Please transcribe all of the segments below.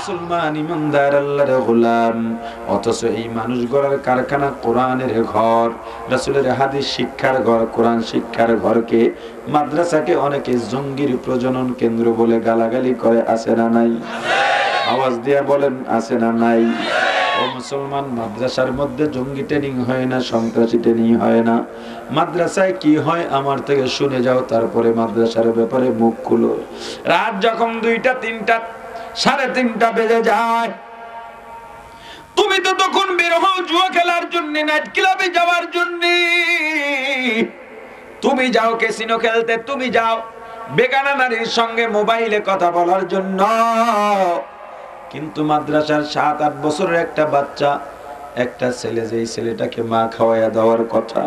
মুসলমান ইমানদার আল্লাহর গোলাম, অথচ এই মানুষ গড়ার কারখানা কোরআনের ঘর, রাসূলের হাদিস শিক্ষার ঘর, কোরআন শিক্ষার ঘরকে, মাদ্রাসাকে অনেকে জঙ্গির প্রজনন কেন্দ্র বলে গালাগালি করে। আছে না নাই? আওয়াজ দিয়া বলেন, আছে না নাই? ও মুসলমান, মাদ্রাসার মধ্যে জঙ্গি ট্রেনিং হয় না, সন্ত্রাসী ট্রেনিং হয় না। মাদ্রাসায় কি হয় আমার থেকে শুনে যাও, তারপরে মাদ্রাসার ব্যাপারে মুখ খুলো। রাত যখন 2টা 3টা 3:30 বেজে যায়, তুমি তো তখন বের হও জুয়া খেলার জন্য, নাইট ক্লাবে যাওয়ার জন্য। তুমি যাও ক্যাসিনো খেলতে, তুমি যাও বেগানা নারীর সঙ্গে মোবাইলে কথা বলার জন্য। কিন্তু মাদ্রাসার 7-8 বছরের একটা বাচ্চা, একটা ছেলে, যেই ছেলেটাকে মা খাওয়াইয়া দেওয়ার কথা,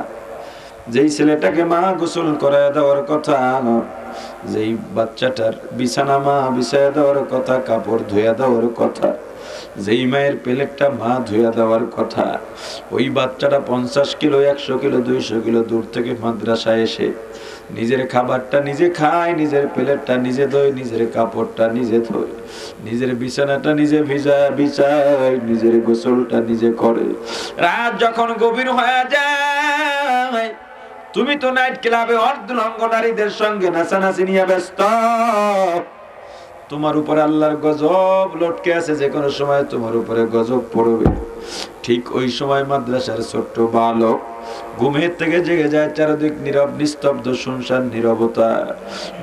যেই ছেলেটাকে মা গোসল করাইয়া দেওয়ার কথা, যেই বাচ্চাটার বিছানা মা বিছাইয়া দেওয়ার কথা, কাপড় ধুইয়া দেওয়ার কথা, যেই মায়ের পেলেটটা মা ধুইয়া দেওয়ার কথা, ওই বাচ্চাটা 50 কিলো 100 কিলো 200 কিলো দূর থেকে মাদ্রাসায় এসে নিজের খাবারটা নিজে খায়, নিজের প্লেটটা নিজে ধোয়, নিজের কাপড়টা নিজে ধোয়, নিজের বিছানাটা নিজে বিছায়, নিজের গোসলটা নিজে করে। রাত যখন গভীর হয়ে যায়, তুমি তো নাইট ক্লাবে অর্ধলঙ্গ নারীদের সঙ্গে নাচানাচি নিয়ে ব্যস্ত। তোমার উপরে আল্লাহর গজব লটকে আছে, যে কোনো সময় তোমার উপরে গজব পড়বে। ঠিক ওই সময় মাদ্রাসার ছোট্ট বালক ঘুমের থেকে জেগে যায়, চারিদিক নীরব নিস্তব্ধ শুনশান নীরবতা।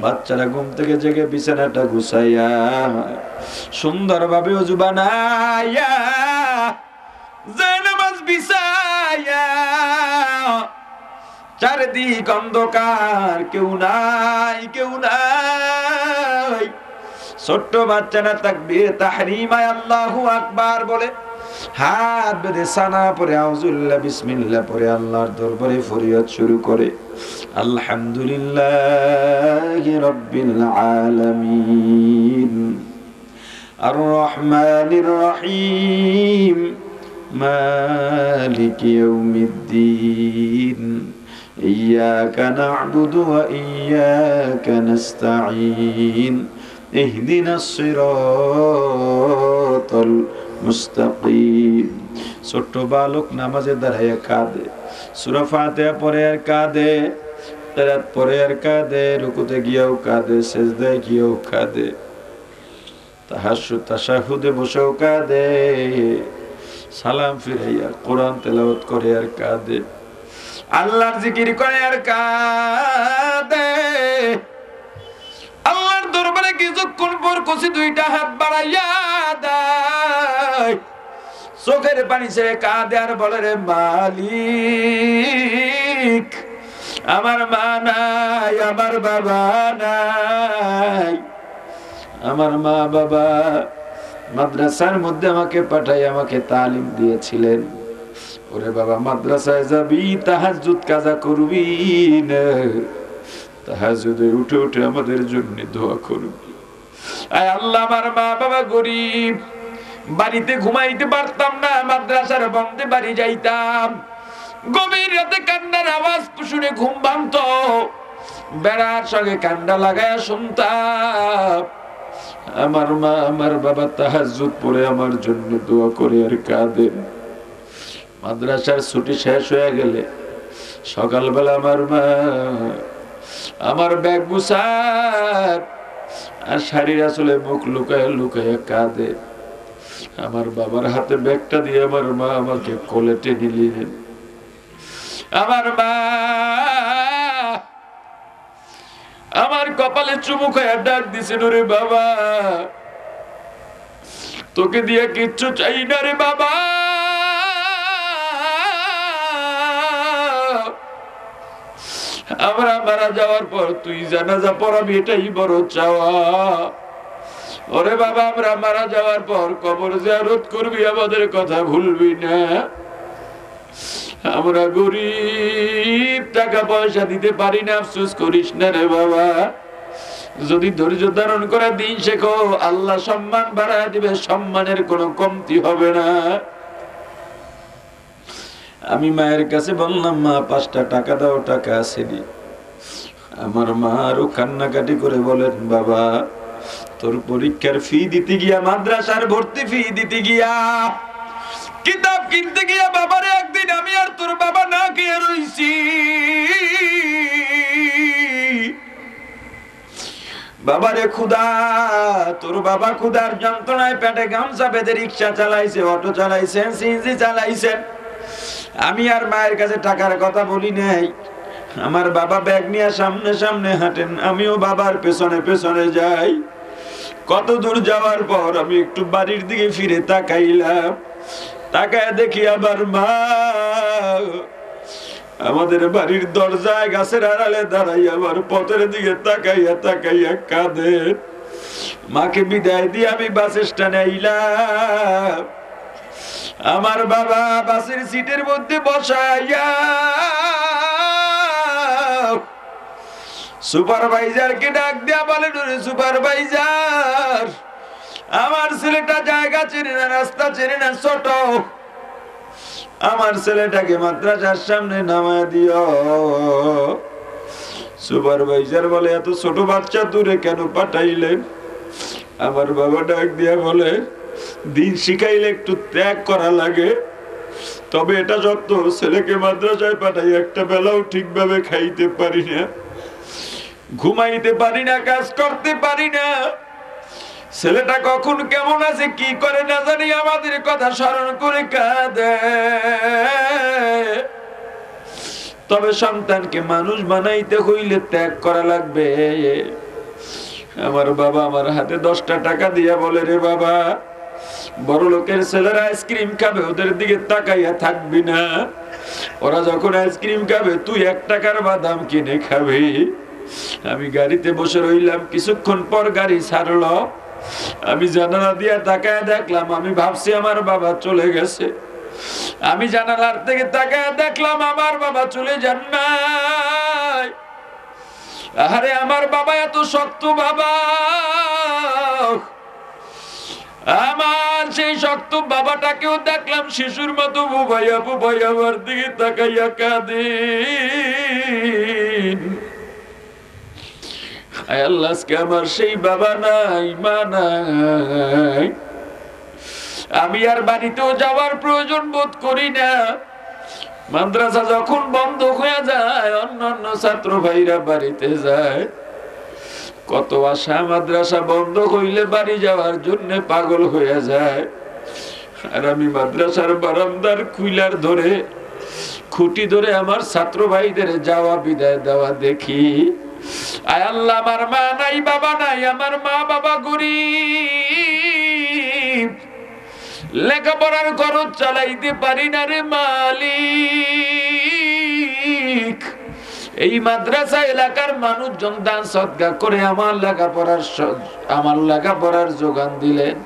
বাচ্চারা ঘুম থেকে জেগে বিছানাটা গুছাইয়া সুন্দরভাবে ওযু বানাইয়া জানামাজ বিছাইয়া, চারিদিক অন্ধকার, কেউ নাই, কেউ নাই। ছোট্ট বাচ্চারা তাকবীর তাহরীমায় আল্লাহু আকবার বলে হাত বেঁধে সানা পরে আউযুবিল্লাহ বিসমিল্লাহ পরে আল্লাহর দরবারে ফরিয়াদ শুরু করে, আলহামদুলিল্লাহি রাব্বিল আলামিন আর রহমানির রহিম মালিকি ইয়াউমিদ্দিন ইয়্যাকা না'বুদু ওয়া ইয়্যাকা নাস্তাঈন ইহদিনাস সিরাতাল মুস্তাকিম। ছোট্ট বালক নামাজে দাঁড়াইয়া কাঁদে, সূরা ফাতিহা পড়ে আর কাঁদে, কিরাত পড়ে আর কাঁদে, রুকুতে গিয়েও কাঁদে, সিজদায় গিয়েও কাঁদে, তাশাহুদে বসেও কাঁদে, সালাম ফিরাইয়া কোরআন তেলাওয়াত করে আর কাঁদে, আল্লাহর জিকির করে আর কাঁদে। আল্লাহর দরবারে কিছুক্ষণ পর কষি 2টা হাত বাড়াইয়া দেয়, চোখের পানি ছেড়ে কাঁদে আর বলে, রে মালিক, আমার মা নাই, আমার বাবা নাই, আমার মা বাবা মাদ্রাসার মধ্যে আমাকে পাঠাই আমাকে তালিম দিয়েছিলেন। ওরে বাবা, মাদ্রাসায় যাবি, তাহাজ্জুদ কাজা করবি না, তাহাজ্জুদে উঠে উঠে আমাদের জন্য দোয়া করবি। আয় আল্লাহ, আমার মা বাবা গরিব, বাড়িতে ঘুমাইতে পারতাম না, মাদ্রাসার বন্ধে বাড়ি যাইতাম, গভীর রাতে কান্নার আওয়াজ শুনে ঘুম ভাঙতো, বেড়ার সঙ্গে কান্না লাগায়া শুনতাম। আমার মা আমার বাবা তাহাজ্জুদ পড়ে আমার জন্য দোয়া করে আর কাঁদে। মাদ্রাসার ছুটি শেষ হয়ে গেলে সকালবেলা আমার মা আমার ব্যাগ গুছায় আর শাড়ির আঁচলে মুখ লুকায় লুকায় কাঁদে। আমার বাবার হাতে ব্যাগটা দিয়ে আমার মা আমাকে কোলে টেনে নিলেন। আমার মা আমার কপালে চুমু খায় ডাক দিছে, রে বাবা, তোকে দিয়ে কিচ্ছু চাই না রে বাবা, আমরা মারা যাওয়ার পর তুই জানাজা পড়াবি, এটাই বড় চাওয়া। ওরে বাবা, আমরা মারা যাওয়ার পর কবর জিয়ারত করবি, আমাদের কথা ভুলবি না। আমরা গরিব, টাকা পয়সা দিতে পারি না, আফসোস করিস না রে বাবা। যদি ধৈর্য ধারণ করে দিন শেখো, আল্লাহ সম্মান বাড়ায় দিবে, সম্মানের কোনো কমতি হবে না। আমি মায়ের কাছে বললাম, মা 5টা টাকা দাও, টাকা আসেনি। আমার মা আরো কান্নাকাটি করে বলেন, বাবা তোর পরীক্ষার ফি দিতে গিয়া, মাদ্রাসার ভর্তি ফি দিতে গিয়া, কিতাব কিনতে গিয়া বাবারে একদিন আমি আর তোর বাবা না খেয়ে রইছি। বাবারে ক্ষুধা, তোর বাবা ক্ষুধার যন্ত্রণায় পেটে গামছা বেঁধে রিক্সা চালাইছে, অটো চালাইছেন, সিএনজি চালাইছেন। আমি আর মায়ের কাছে টাকার কথা বলি নাই। আমার বাবা ব্যাগ নিয়ে সামনে সামনে হাঁটেন, আমিও বাবার পেছনে পেছনে যাই। কত দূর যাওয়ার পর আমি একটু বাড়ির দিকে ফিরে তাকাইলাম, তাকায় দেখি আবার মা আমাদের বাড়ির দরজায় গাছের আড়ালে দাঁড়াই, আবার পথের দিকে তাকাইয়া তাকাইয়া কাঁদে। মাকে বিদায় দিয়ে আমি বাস স্ট্যান্ডে আইলাম। আমার বাবা বাসের সিটের মধ্যে বসাইয়া সুপারভাইজারকে ডাক দিয়া বলে, সুপারভাইজার, আমার ছেলেটা জায়গা চেনে না, রাস্তা চেনে না, ছোট, আমার ছেলেটাকে মাদ্রাসার সামনে নামায় দিও। সুপারভাইজার বলে, এত ছোট বাচ্চা দূরে কেন পাঠাইলেন? আমার বাবা ডাক দিয়া বলে, দিন শিখাইলে একটু ত্যাগ করা লাগে, তবে এটা সত্য, ছেলেকে মাদ্রাসায় পাঠাই একটা বেলাও ঠিকভাবে খাইতে পারি না, ঘুমাইতে পারি না, কাজ করতে পারি না। ছেলেটা কখন কেমন আছে কি করে না জানি, আমাদের কথা স্মরণ করে কাঁদে। তবে সন্তানকে মানুষ বানাইতে হইলে ত্যাগ করা লাগবে। আমার বাবা আমার হাতে 10টা টাকা দিয়া বলে, রে বাবা, বড় লোকের ছেলেরা আইসক্রিম খাবে, ওদের দিকে তাকাইয়া থাকবি না। ওরা যখন আইসক্রিম খাবে তুই 1 টাকার বাদাম কিনে খাবি। আমি গাড়িতে বসে রইলাম, কিছুক্ষণ পর গাড়ি ছাড়লো। আমি জানালা দিয়া তাকায় দেখলাম, আমি ভাবছি আমার বাবা চলে গেছে। আমি জানালার থেকে তাকায় দেখলাম আমার বাবা চলে যান নাই। আরে আমার বাবা এত শক্ত বাবা, আমার সেই শক্ত বাবাটাকেও দেখলাম শিশুর মতো বুবাইয়া বুবাইয়া আমার দিকে তাকাইয়া কাঁদে। আল্লাহ, আমার সেই বাবা নাই, মা নাই। আমি আর বাড়িতেও যাওয়ার প্রয়োজন বোধ করি না। মাদ্রাসা যখন বন্ধ হয়ে যায়, অন্যান্য ছাত্র ভাইরা বাড়িতে যায়। কত আশা, মাদ্রাসা বন্ধ হইলে বাড়ি যাওয়ার জন্য পাগল হয়ে যায়। আর আমি মাদ্রাসার বারান্দার কুইলার ধরে, খুঁটি ধরে আমার ছাত্র ভাইদের যাওয়া বিদায় দেওয়া দেখি। আয় আল্লাহ, আমার মা নাই, বাবা নাই, আমার মা বাবা গরিব, লেখাপড়ার খরচ চালাইতে পারি না রে মালিক। এই মাদ্রাসা এলাকার মানুষজন দান সদকা করে আমার লেখাপড়ার যোগান দিলেন।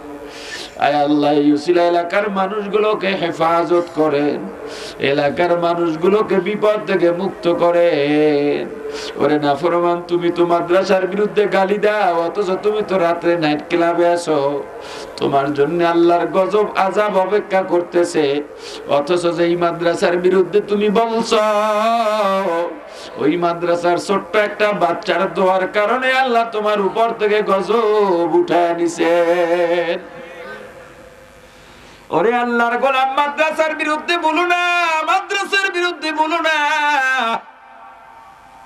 আয় আল্লাহ, এই উসিলা এলাকার মানুষগুলোকে হেফাজত করেন, এলাকার মানুষগুলোকে বিপদ থেকে মুক্ত করেন। ওরে নাফরমান, তুমি তো মাদ্রাসার বিরুদ্ধে গালি দাও, অথচ তুমি তো রাত্রে নাইট ক্লাবে আসো। তোমার জন্য আল্লাহর গজব আযাব অপেক্ষা করতেছে, অথচ এই মাদ্রাসার বিরুদ্ধে তুমি বলছো। ওই মাদ্রাসার ছোট্ট একটা বাচ্চার দোয়ার কারণে আল্লাহ তোমার উপর থেকে গজব উঠায় নিছেন। ওরে আল্লাহর গোলাম, মাদ্রাসার বিরুদ্ধে বলো না, মাদ্রাসার বিরুদ্ধে বলো না।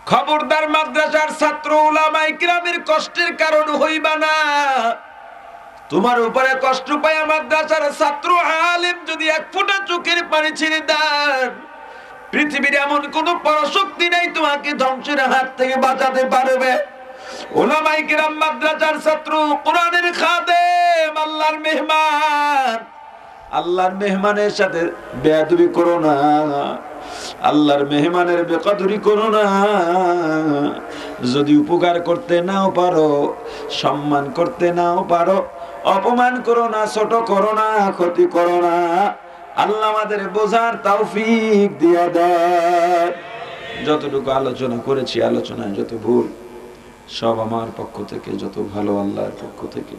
খবরদার, মাদ্রাসার ছাত্র উলামায়ে কিরামের কষ্টের কারণ হইবা না। তোমার উপরে কষ্ট পায় মাদ্রাসার ছাত্র আলেম যদি 1 ফোঁটা চোখের পানি ছেড়ে দেন, পৃথিবীর এমন কোন পরাশক্তি নেই তোমাকে ধ্বংসের হাত থেকে বাঁচাতে পারবে। উলামায়ে কিরাম মাদ্রাসার ছাত্র, কোরআনের খাদেম, আল্লাহর মেহমান। আল্লাহর মেহমানের সাথে বেয়াদবি করো না, আল্লাহর মেহমানের বেকদরি করো না। যদি উপকার করতে নাও পারো, সম্মান করতে নাও পারো, অপমান করো না, ছোট করো না, ক্ষতি করো না। আল্লাহ আমাদের বোঝার তৌফিক দিয়ে দেন। যতটুকু আলোচনা করেছি, আলোচনায় যত ভুল সব আমার পক্ষ থেকে, যত ভালো আল্লাহর পক্ষ থেকে।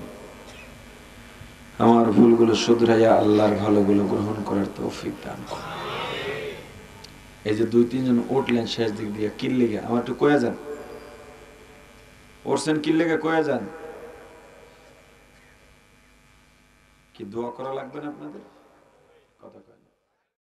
আমার ভুলগুলো শুধরাইয়া আল্লাহর ভালোগুলো গ্রহণ করার তৌফিক দান করুন। এই যে 2-3 জন উঠলেন শেষ দিক দিয়ে, কিল্লে গিয়ে আমার একটু কয়ে যান, উঠছেন কিল্লে গিয়ে কয়ে যান। কি দোয়া করা লাগবে না আপনাদের?